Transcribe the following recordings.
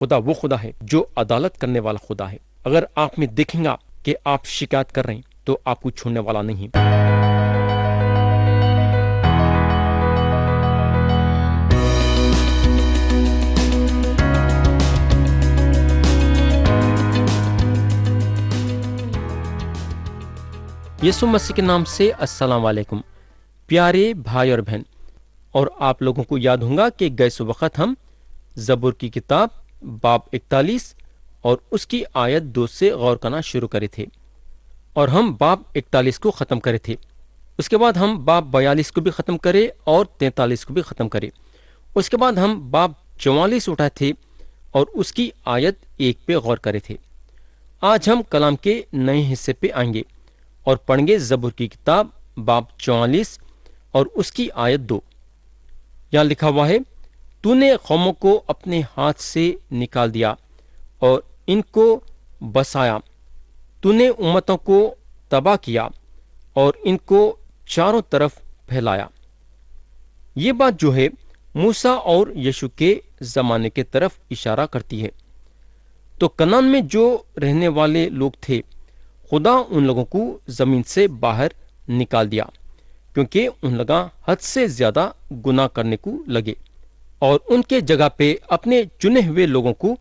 خدا وہ خدا ہے جو عدالت کرنے والا خدا ہے۔ اگر آپ میں دیکھیں گا کہ آپ شکایت کر رہے ہیں تو آپ کو چھوڑنے والا نہیں۔ یسوع مسیح کے نام سے السلام علیکم پیارے بھائی اور بہن، اور آپ لوگوں کو یاد ہوگا کہ گئے وقت ہم زبور کی کتاب باب 41 اور اس کی آیت 2 سے غور کرنا شروع کرے تھے، اور ہم باب 41 کو ختم کرے تھے۔ اس کے بعد ہم باب 42 کو بھی ختم کرے اور 43 کو بھی ختم کرے۔ اس کے بعد ہم باب 44 اٹھائے تھے اور اس کی آیت 1 پہ غور کرے تھے۔ آج ہم کلام کے نئے حصے پہ آئیں گے اور پڑھیں گے زبور کی کتاب باب 44 اور اس کی آیت 2۔ یہاں لکھا ہوا ہے، تو نے قوموں کو اپنے ہاتھ سے نکال دیا اور ان کو بسایا، تو نے امتوں کو تباہ کیا اور ان کو چاروں طرف پھیلایا۔ یہ بات جو ہے موسیٰ اور یشوع کے زمانے کے طرف اشارہ کرتی ہے۔ تو کنعان میں جو رہنے والے لوگ تھے، خدا ان لوگوں کو زمین سے باہر نکال دیا کیونکہ ان لوگاں حد سے زیادہ گناہ کرنے کو لگے، اور ان کے جگہ پہ اپنے چنے ہوئے لوگوں کو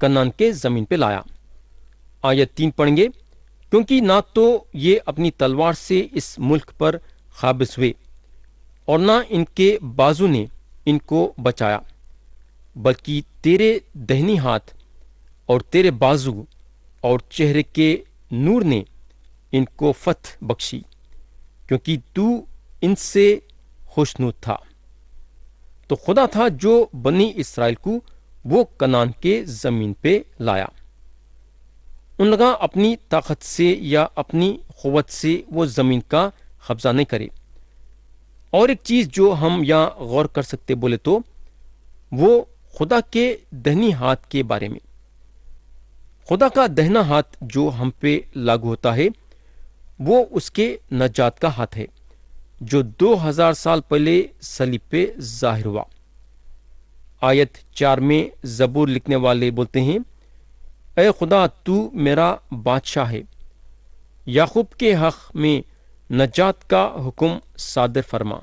کنعان کے زمین پہ لایا۔ آیت 3 پڑھیں گے، کیونکہ نہ تو یہ اپنی تلوار سے اس ملک پر قابض ہوئے اور نہ ان کے بازو نے ان کو بچایا، بلکہ تیرے دہنی ہاتھ اور تیرے بازو اور چہرے کے نور نے ان کو فتح بخشی، کیونکہ تو ان سے خوشنود تھا۔ تو خدا تھا جو بنی اسرائیل کو وہ کنعان کے زمین پہ لایا۔ ان لوگاں اپنی طاقت سے یا اپنی قوت سے وہ زمین کا قبضہ نہیں کرے۔ اور ایک چیز جو ہم یہاں غور کر سکتے بولے تو وہ خدا کے دہنی ہاتھ کے بارے میں۔ خدا کا دہنا ہاتھ جو ہم پہ لاگو ہوتا ہے وہ اس کے نجات کا ہاتھ ہے جو 2000 سال پہلے صلیب پہ ظاہر ہوا۔ آیت 4 میں زبور لکھنے والے بولتے ہیں، اے خدا تو میرا بادشاہ ہے، یعقوب کے حق میں نجات کا حکم صادر فرما۔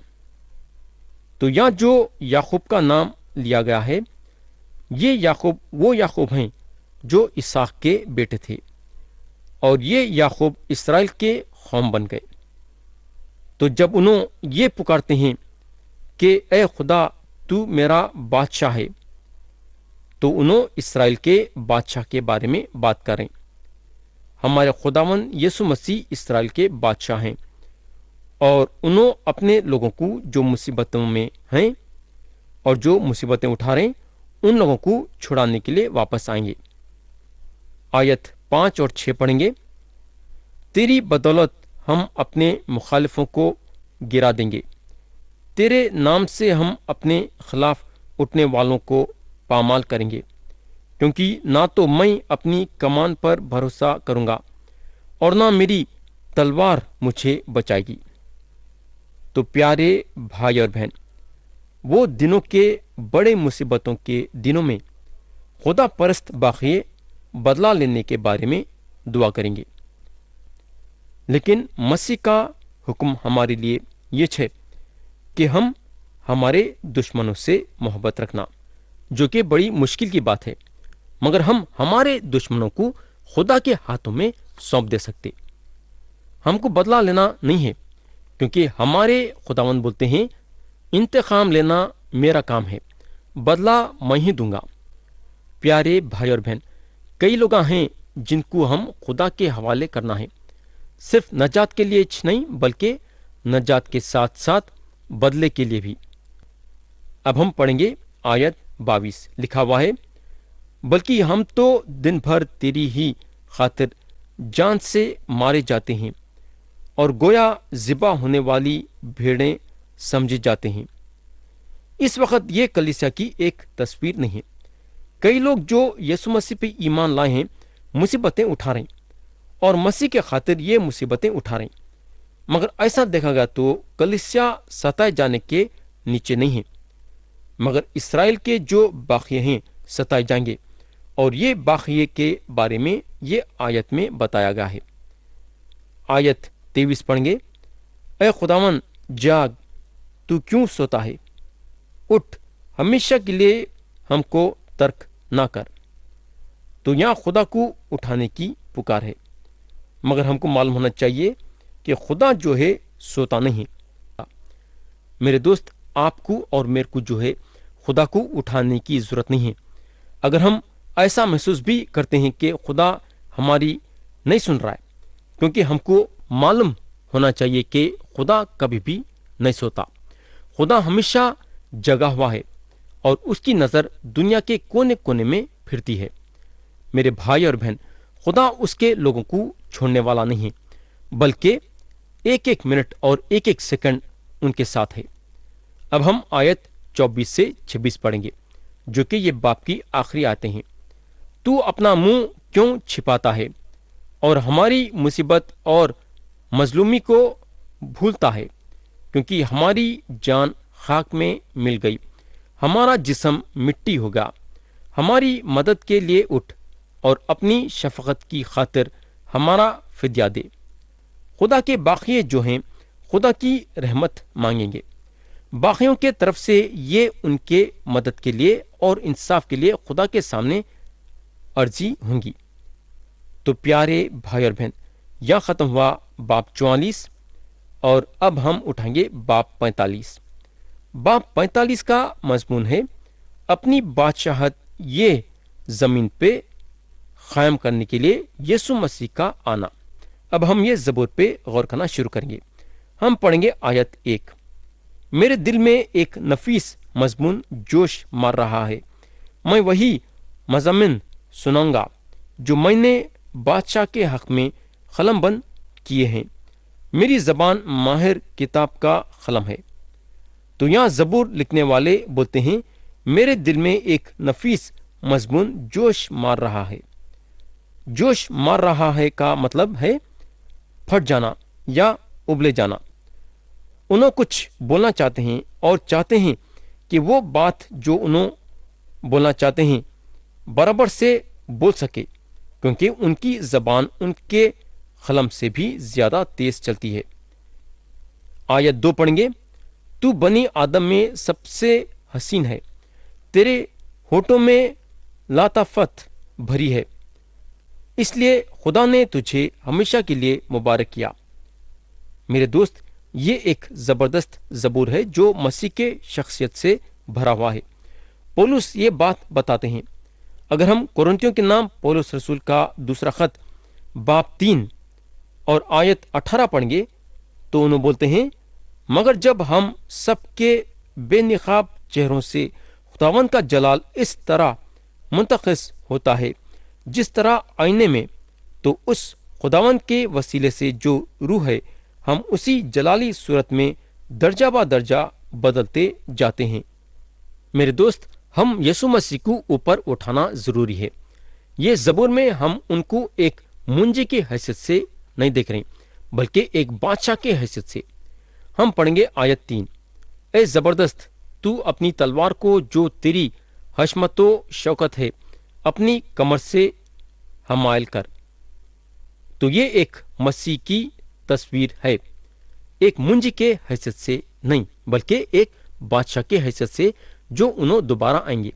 تو یہاں جو یعقوب کا نام لیا گیا ہے، یہ یعقوب وہ یعقوب ہیں جو اسحاق کے بیٹے تھے، اور یہ یعقوب اسرائیل کے قوم بن گئے۔ تو جب انہوں یہ پکارتے ہیں کہ اے خدا تو میرا بادشاہ ہے، تو انہوں اسرائیل کے بادشاہ کے بارے میں بات کریں۔ ہمارے خداوند یسوع مسیح اسرائیل کے بادشاہ ہیں، اور انہوں اپنے لوگوں کو جو مصیبتوں میں ہیں اور جو مصیبتیں اٹھا رہے ہیں ان لوگوں کو چھڑانے کے لیے واپس آئیں گے۔ آیت 5 اور 6 پڑھیں گے، تیری بدولت ہم اپنے مخالفوں کو گرا دیں گے، تیرے نام سے ہم اپنے خلاف اٹھنے والوں کو پامال کریں گے، کیونکہ نہ تو میں اپنی کمان پر بھروسہ کروں گا اور نہ میری تلوار مجھے بچائے گی۔ تو پیارے بھائی اور بہن، وہ دنوں کے بڑے مصیبتوں کے دنوں میں خدا پرست باقی بدلہ لینے کے بارے میں دعا کریں گے۔ لیکن مسیح کا حکم ہمارے لیے یہ ہے کہ ہم ہمارے دشمنوں سے محبت رکھنا، جو کہ بڑی مشکل کی بات ہے، مگر ہم ہمارے دشمنوں کو خدا کے ہاتھوں میں سونپ دے سکتے۔ ہم کو بدلہ لینا نہیں ہے، کیونکہ ہمارے خداوند بولتے ہیں انتقام لینا میرا کام ہے، بدلہ میں ہی دوں گا۔ پیارے بھائی اور بہن، کئی لوگ ہیں جن کو ہم خدا کے حوالے کرنا ہے، صرف نجات کے لیے نہیں بلکہ نجات کے ساتھ ساتھ بدلے کے لیے بھی۔ اب ہم پڑھیں گے آیت 22، لکھا ہوا ہے، بلکہ ہم تو دن بھر تیری ہی خاطر جان سے مارے جاتے ہیں اور گویا ذبح ہونے والی بھیڑیں سمجھے جاتے ہیں۔ اس وقت یہ کلیسیا کی ایک تصویر نہیں ہے۔ کئی لوگ جو یسوع مسیح پہ ایمان لائے ہیں مصیبتیں اٹھا رہے ہیں اور مسیح کے خاطر یہ مصیبتیں اٹھا رہے ہیں، مگر ایسا دیکھا گیا تو کلیسیا ستائے جانے کے نیچے نہیں ہے، مگر اسرائیل کے جو باقی ہیں ستائے جائیں گے، اور یہ باقیے کے بارے میں یہ آیت میں بتایا گیا ہے۔ آیت 23 پڑھیں گے، اے خداون جاگ، تو کیوں سوتا ہے؟ اٹھ، ہمیشہ کے لیے ہم کو ترک نہ کر۔ تو یہاں خدا کو اٹھانے کی پکار ہے، مگر ہم کو معلوم ہونا چاہیے کہ خدا جو ہے سوتا نہیں۔ میرے دوست، آپ کو اور میرے کو جو ہے خدا کو اٹھانے کی ضرورت نہیں ہے۔ اگر ہم ایسا محسوس بھی کرتے ہیں کہ خدا ہماری نہیں سن رہا ہے، کیونکہ ہم کو معلوم ہونا چاہیے کہ خدا کبھی بھی نہیں سوتا۔ خدا ہمیشہ جگا ہوا ہے اور اس کی نظر دنیا کے کونے کونے میں پھرتی ہے۔ میرے بھائی اور بہن، خدا اس کے لوگوں کو چھوڑنے والا نہیں، بلکہ ایک ایک منٹ اور ایک ایک سیکنڈ ان کے ساتھ ہے۔ اب ہم آیت 24 سے 26 پڑھیں گے، جو کہ یہ باپ کی آخری آیتیں ہیں۔ تو اپنا منہ کیوں چھپاتا ہے اور ہماری مصیبت اور مظلومی کو بھولتا ہے؟ کیونکہ ہماری جان خاک میں مل گئی، ہمارا جسم مٹی ہوگا۔ ہماری مدد کے لیے اٹھ اور اپنی شفقت کی خاطر ہمارا فدیہ دے۔ خدا کے باقیے جو ہیں خدا کی رحمت مانگیں گے۔ باقیوں کے طرف سے یہ ان کے مدد کے لیے اور انصاف کے لیے خدا کے سامنے عرضی ہوں گی۔ تو پیارے بھائی اور بہن، یہاں ختم ہوا باب 44 اور اب ہم اٹھائیں گے باب 45۔ باب 45 کا مضمون ہے اپنی بادشاہت یہ زمین پہ قائم کرنے کے لیے یسوع مسیح کا آنا۔ اب ہم یہ زبور پہ غور کرنا شروع کریں گے۔ ہم پڑھیں گے آیت 1۔ میرے دل میں ایک نفیس مضمون جوش مار رہا ہے، میں وہی مضامین سناؤں گا جو میں نے بادشاہ کے حق میں قلم بند کیے ہیں۔ میری زبان ماہر کتاب کا قلم ہے۔ تو یہاں زبور لکھنے والے بولتے ہیں میرے دل میں ایک نفیس مضمون جوش مار رہا ہے۔ جوش مار رہا ہے کا مطلب ہے پھٹ جانا یا ابلے جانا۔ انہوں کچھ بولنا چاہتے ہیں اور چاہتے ہیں کہ وہ بات جو انہوں بولنا چاہتے ہیں برابر سے بول سکے، کیونکہ ان کی زبان ان کے قلم سے بھی زیادہ تیز چلتی ہے۔ آیت 2 پڑھیں گے، تو بنی آدم میں سب سے حسین ہے، تیرے ہونٹوں میں لطافت بھری ہے، اس لیے خدا نے تجھے ہمیشہ کے لیے مبارک کیا۔ میرے دوست، یہ ایک زبردست زبور ہے جو مسیح کے شخصیت سے بھرا ہوا ہے۔ پولس یہ بات بتاتے ہیں۔ اگر ہم کورنتھیوں کے نام پولس رسول کا دوسرا خط باب 3 اور آیت 18 پڑھیں گے تو انہوں بولتے ہیں، مگر جب ہم سب کے بے نقاب چہروں سے خداوند کا جلال اس طرح منتقص ہوتا ہے جس طرح آئینے میں، تو اس خداوند کے وسیلے سے جو روح ہے ہم اسی جلالی صورت میں درجہ با درجہ بدلتے جاتے ہیں۔ میرے دوست، ہم یسوع مسیح کو اوپر اٹھانا ضروری ہے۔ یہ زبور میں ہم ان کو ایک منجی کی حیثیت سے نہیں دیکھ رہے بلکہ ایک بادشاہ کی حیثیت سے۔ ہم پڑھیں گے آیت 3۔ اے زبردست، تو اپنی تلوار کو جو تیری حشمت و شوکت ہے اپنی کمر سے حمائل کر۔ تو یہ ایک مسیح کی تصویر ہے، ایک منجی کے حیثیت سے نہیں بلکہ ایک بادشاہ کی حیثیت سے جو انہوں دوبارہ آئیں گے۔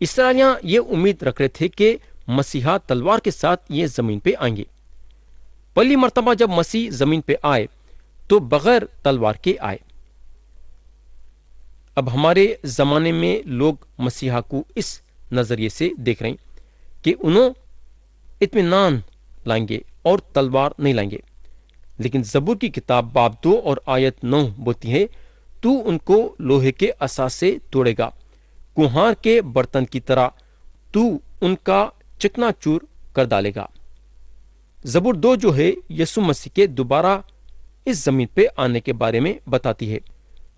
اسرائیلیاں یہ امید رکھ رہے تھے کہ مسیحا تلوار کے ساتھ یہ زمین پہ آئیں گے۔ پہلی مرتبہ جب مسیح زمین پہ آئے تو بغیر تلوار کے آئے۔ اب ہمارے زمانے میں لوگ مسیحا کو اس نظریے سے دیکھ رہے ہیں کہ انہوں اطمینان لائیں گے اور تلوار نہیں لائیں گے، لیکن زبور کی کتاب باب 2 اور آیت 9 بولتی ہے، تو ان کو لوہے کے عصا سے توڑے گا، کمہار کے برتن کی طرح تو ان کا چکنا چور کر ڈالے گا۔ زبور 2 جو ہے یسوع مسیح کے دوبارہ اس زمین پہ آنے کے بارے میں بتاتی ہے۔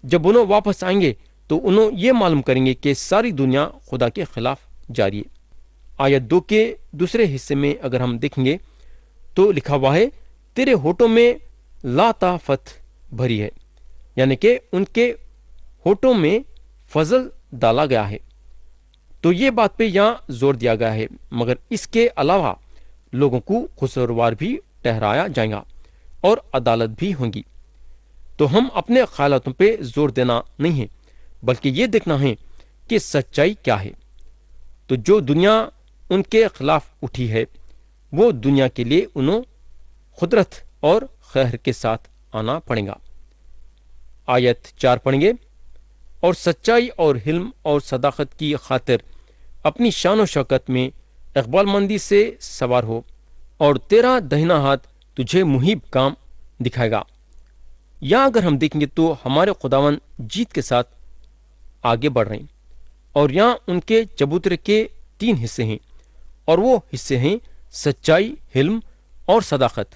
جب انہوں واپس آئیں گے تو انہوں یہ معلوم کریں گے کہ ساری دنیا خدا کے خلاف جاری ہے۔ آیت 2 کے دوسرے حصے میں اگر ہم دیکھیں گے تو لکھا ہوا ہے، تیرے ہونٹوں میں لطافت بھری ہے، یعنی کہ ان کے ہونٹوں میں فضل ڈالا گیا ہے۔ تو یہ بات پہ یہاں زور دیا گیا ہے، مگر اس کے علاوہ لوگوں کو قصوروار بھی ٹھہرایا جائے گا اور عدالت بھی ہوں گی۔ تو ہم اپنے خیالاتوں پہ زور دینا نہیں ہے، بلکہ یہ دیکھنا ہے کہ سچائی کیا ہے۔ تو جو دنیا ان کے خلاف اٹھی ہے، وہ دنیا کے لیے انہوں قدرت اور خیر کے ساتھ آنا پڑے گا۔ آیت 4 پڑھیں گے، اور سچائی اور حلم اور صداقت کی خاطر اپنی شان و شوکت میں اقبال مندی سے سوار ہو، اور تیرا دہنا ہاتھ تجھے محیب کام دکھائے گا۔ یا اگر ہم دیکھیں گے تو ہمارے خداوند جیت کے ساتھ آگے بڑھ رہے ہیں، اور یہاں ان کے چبوترے کے 3 حصے ہیں، اور وہ حصے ہیں سچائی، حلم اور صداقت۔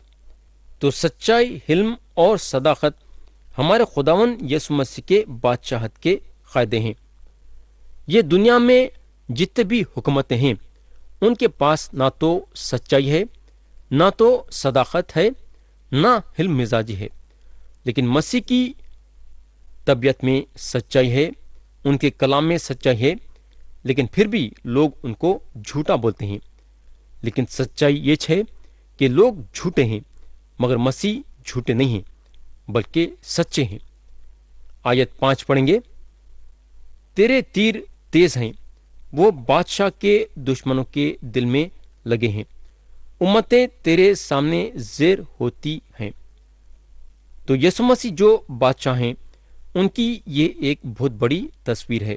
تو سچائی، حلم اور صداقت ہمارے خداوند یسوع مسیح کے بادشاہت کے قاعدے ہیں۔ یہ دنیا میں جتنے بھی حکومتیں ہیں، ان کے پاس نہ تو سچائی ہے، نہ تو صداقت ہے، نہ حلم مزاجی ہے، لیکن مسیح کی طبیعت میں سچائی ہے، ان کے کلام میں سچائی ہے، لیکن پھر بھی لوگ ان کو جھوٹا بولتے ہیں۔ لیکن سچائی یہ ہے کہ لوگ جھوٹے ہیں، مگر مسیح جھوٹے نہیں ہیں بلکہ سچے ہیں۔ آیت 5 پڑھیں گے، تیرے تیر تیز ہیں، وہ بادشاہ کے دشمنوں کے دل میں لگے ہیں، امتیں تیرے سامنے زیر ہوتی ہیں۔ تو یسوع مسیح جو بادشاہ ہیں، ان کی یہ ایک بہت بڑی تصویر ہے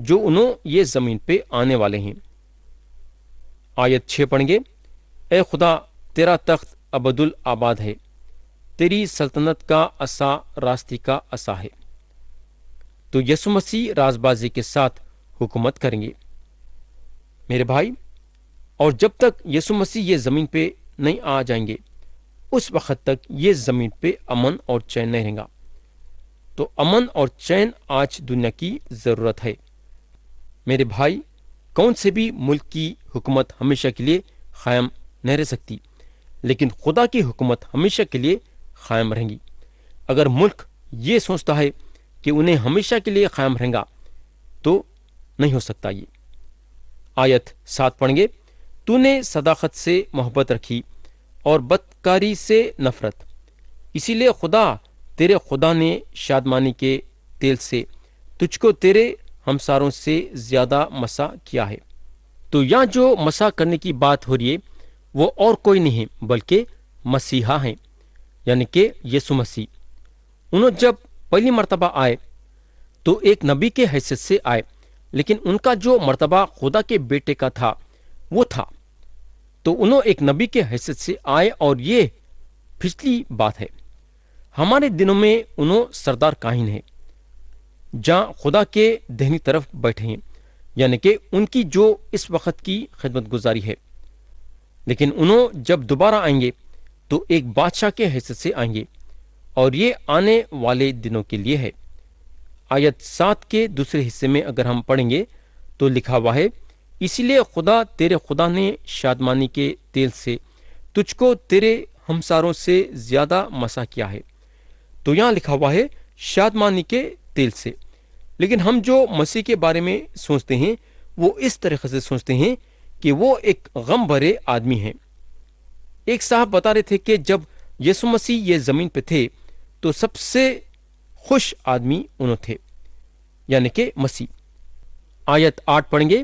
جو انہوں یہ زمین پہ آنے والے ہیں۔ آیت 6 پڑھیں گے، اے خدا تیرا تخت ابدالآباد ہے، تیری سلطنت کا عصا راستی کا عصا ہے۔ تو یسوع مسیح راز بازی کے ساتھ حکومت کریں گے میرے بھائی، اور جب تک یسوع مسیح یہ زمین پہ نہیں آ جائیں گے، اس وقت تک یہ زمین پہ امن اور چین نہیں رہے گا۔ تو امن اور چین آج دنیا کی ضرورت ہے میرے بھائی۔ کون سے بھی ملک کی حکومت ہمیشہ کے لیے قائم نہیں رہ سکتی، لیکن خدا کی حکومت ہمیشہ کے لیے قائم رہیں گی۔ اگر ملک یہ سوچتا ہے کہ انہیں ہمیشہ کے لیے قائم رہیں گا تو نہیں ہو سکتا یہ۔ آیت 7 پڑھیں گے، تو نے صداقت سے محبت رکھی اور بدکاری سے نفرت، اسی لیے تیرے خدا نے شادمانی کے تیل سے تجھ کو تیرے ہمساروں سے زیادہ مسا کیا ہے۔ تو یہاں جو مسا کرنے کی بات ہو رہی ہے وہ اور کوئی نہیں ہے بلکہ مسیحا ہیں، یعنی کہ یسوع مسیح۔ انہوں جب پہلی مرتبہ آئے تو ایک نبی کے حیثیت سے آئے، لیکن ان کا جو مرتبہ خدا کے بیٹے کا تھا وہ تھا۔ تو انہوں ایک نبی کے حیثیت سے آئے، اور یہ پچھلی بات ہے۔ ہمارے دنوں میں انہوں سردار کاہن ہیں، جہاں خدا کے دہنی طرف بیٹھے ہیں، یعنی کہ ان کی جو اس وقت کی خدمت گزاری ہے۔ لیکن انہوں جب دوبارہ آئیں گے تو ایک بادشاہ کے حیثیت سے آئیں گے، اور یہ آنے والے دنوں کے لیے ہے۔ آیت 7 کے دوسرے حصے میں اگر ہم پڑھیں گے تو لکھا ہوا ہے، اسی لیے تیرے خدا نے شادمانی کے تیل سے تجھ کو تیرے ہمساروں سے زیادہ مسا کیا ہے۔ تو یہاں لکھا ہوا ہے شادمانی کے تیل سے، لیکن ہم جو مسیح کے بارے میں سوچتے ہیں وہ اس طریقے سے سوچتے ہیں کہ وہ ایک غم بھرے آدمی ہیں۔ ایک صاحب بتا رہے تھے کہ جب یسوع مسیح یہ زمین پہ تھے تو سب سے خوش آدمی انہوں تھے، یعنی کہ مسیح۔ آیت 8 پڑھیں گے،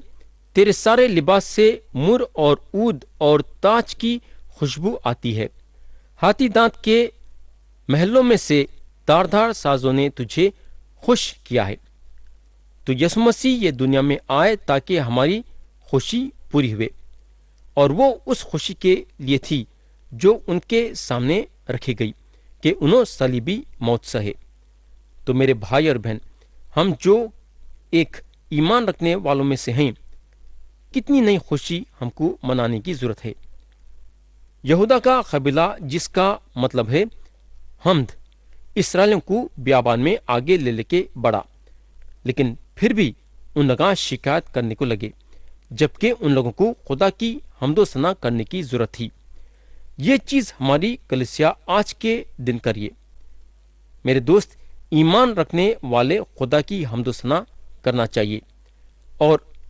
تیرے سارے لباس سے مر اور عود اور تاج کی خوشبو آتی ہے، ہاتھی دانت کے محلوں میں سے تاردار سازوں نے تجھے خوش کیا ہے۔ تو یسوع مسیح یہ دنیا میں آئے تاکہ ہماری خوشی پوری ہوئے، اور وہ اس خوشی کے لیے تھی جو ان کے سامنے رکھی گئی کہ انہوں صلیبی موت سہے۔ تو میرے بھائی اور بہن، ہم جو ایک ایمان رکھنے والوں میں سے ہیں، کتنی نئی خوشی ہم کو منانے کی ضرورت ہے۔ یہودا کا قبیلہ، جس کا مطلب ہے حمد، اسرائیلیوں کو بیابان میں آگے لے کے بڑھا، لیکن پھر بھی ان لوگوں شکایت کرنے کو لگے، جبکہ ان لوگوں کو خدا کی حمد و ثنا کرنے کی ضرورت تھی۔ یہ چیز ہماری کلیسیا آج کے دن کریے میرے دوست۔ ایمان رکھنے والے خدا کی حمد و ثنا کرنا چاہیے، اور